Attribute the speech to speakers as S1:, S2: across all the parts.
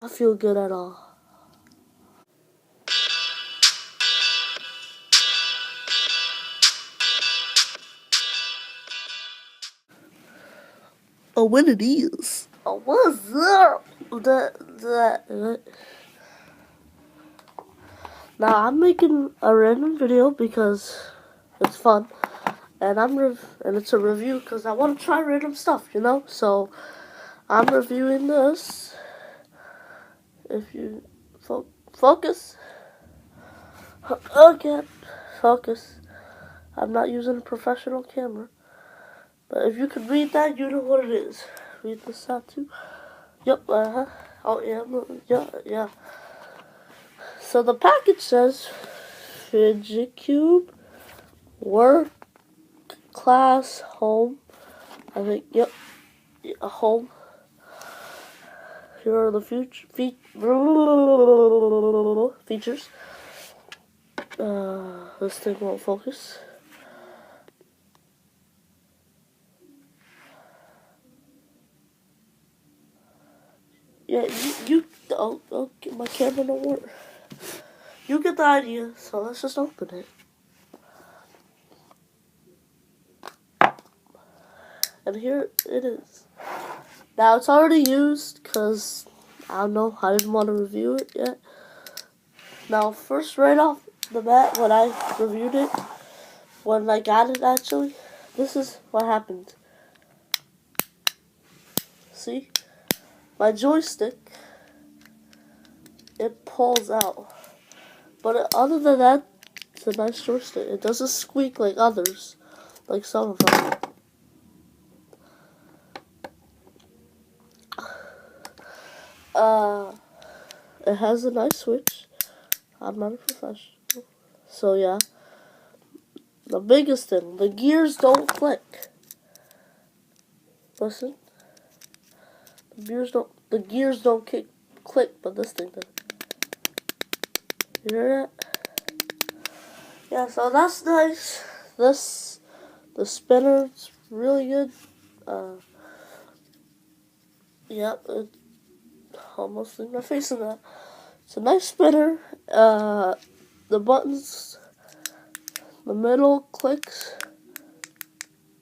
S1: I feel good at all. Oh, what it is? Oh, what's up? Now I'm making a random video because it's fun, and and it's a review because I want to try random stuff, you know. So I'm reviewing this. If you focus again, focus. I'm not using a professional camera, but if you can read that, you know what it is. Read this out too. Yep. Oh yeah. Yeah. So the package says Fidget Cube, work, class, home. I think, yep, home. Here are the features. This thing won't focus. Yeah, okay, my camera don't work. You get the idea, so let's just open it. And here it is. Now it's already used because I don't know, I didn't want to review it yet. Now first, right off the bat, when I reviewed it, when I got it actually, this is what happened. See? My joystick, it pulls out. But other than that, it's a nice joystick. It doesn't squeak like others, like some of them. It has a nice switch. I'm not a professional. So yeah. The biggest thing, the gears don't click. Listen. The gears don't click, but this thing does. You hear that? Yeah, so that's nice. The spinner's really good. Yep, it almost in my face in that. It's a nice spinner. The buttons, the middle clicks.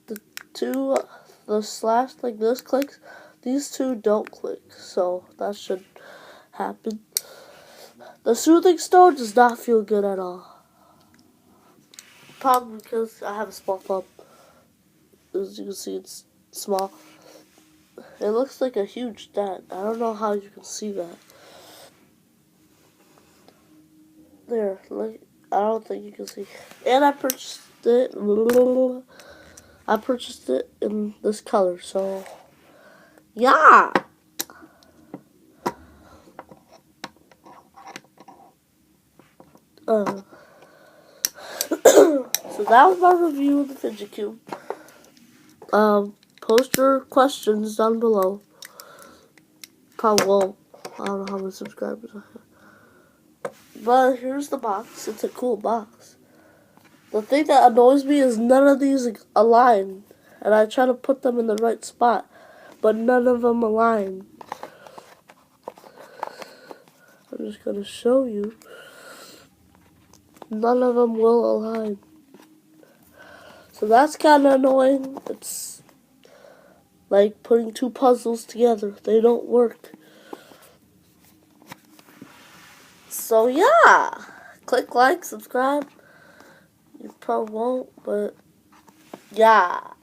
S1: The slash like this clicks. These two don't click, so that should happen. The soothing stone does not feel good at all. Probably because I have a small thumb. As you can see, it's small. It looks like a huge dent. I don't know how you can see that. There, like, I don't think you can see. And I purchased it. I purchased it in this color, so yeah. So that was my review of the Fidget Cube. Post your questions down below. Probably won't. I don't know how many subscribers I have. But here's the box. It's a cool box. The thing that annoys me is none of these align. And I try to put them in the right spot, but none of them align. I'm just going to show you. None of them will align. So that's kind of annoying. It's like putting two puzzles together. They don't work. So yeah. Click like, subscribe. You probably won't, but yeah.